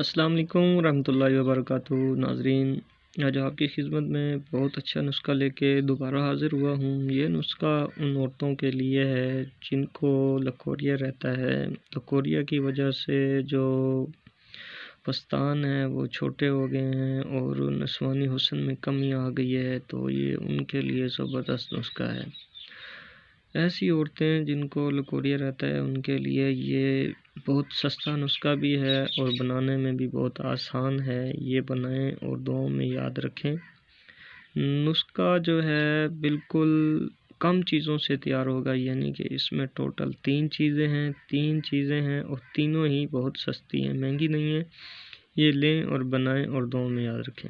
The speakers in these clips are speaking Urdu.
السلام علیکم ورحمۃ اللہ وبرکاتہ ناظرین، آج آپ کی خدمت میں بہت اچھا نسخہ لے کے دوبارہ حاضر ہوا ہوں۔ یہ نسخہ ان عورتوں کے لیے ہے جن کو لکوریا رہتا ہے۔ لکوریا کی وجہ سے جو پستان ہیں وہ چھوٹے ہو گئے ہیں اور نسوانی حسن میں کمی آ گئی ہے، تو یہ ان کے لیے زبردست نسخہ ہے۔ ایسی عورتیں جن کو لکوریا رہتا ہے ان کے لیے یہ بہت سستا نسخہ بھی ہے اور بنانے میں بھی بہت آسان ہے۔ یہ بنائیں اور دعاؤں میں یاد رکھیں۔ نسخہ جو ہے بالکل کم چیزوں سے تیار ہوگا، یعنی کہ اس میں ٹوٹل تین چیزیں ہیں اور تینوں ہی بہت سستی ہیں، مہنگی نہیں ہیں۔ یہ لیں اور بنائیں اور دعاؤں میں یاد رکھیں۔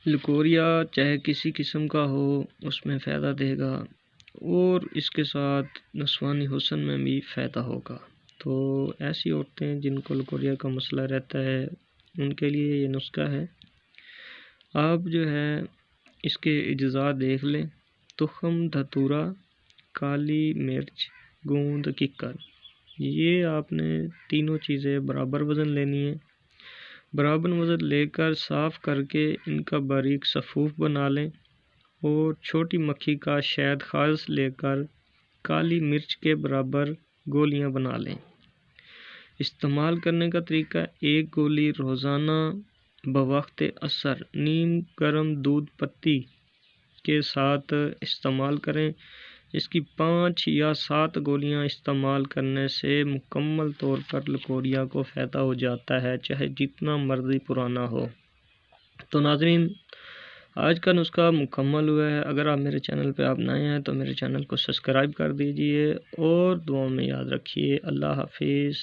لکوریا چاہے کسی قسم کا ہو اس میں فائدہ دے گا اور اس کے ساتھ نسوانی حسن میں بھی فائدہ ہوگا۔ تو ایسی عورتیں جن کو لکوریا کا مسئلہ رہتا ہے ان کے لیے یہ نسخہ ہے۔ آپ جو ہے اس کے اجزاء دیکھ لیں: تخم دھتورا، کالی مرچ، گوند ککر۔ یہ آپ نے تینوں چیزیں برابر وزن لینی ہے۔ برابر وزن لے کر صاف کر کے ان کا باریک صفوف بنا لیں اور چھوٹی مکھی کا شہد خالص لے کر کالی مرچ کے برابر گولیاں بنا لیں۔ استعمال کرنے کا طریقہ: ایک گولی روزانہ بوقت عصر نیم گرم دودھ پتی کے ساتھ استعمال کریں۔ اس کی 5 یا 7 گولیاں استعمال کرنے سے مکمل طور پر لکوریا کو فائدہ ہو جاتا ہے، چاہے جتنا مرضی پرانا ہو۔ تو ناظرین، آج کا نسخہ مکمل ہوا ہے۔ اگر آپ میرے چینل پہ آپ نئے ہیں تو میرے چینل کو سبسکرائب کر دیجئے اور دعاؤں میں یاد رکھیے۔ اللہ حافظ۔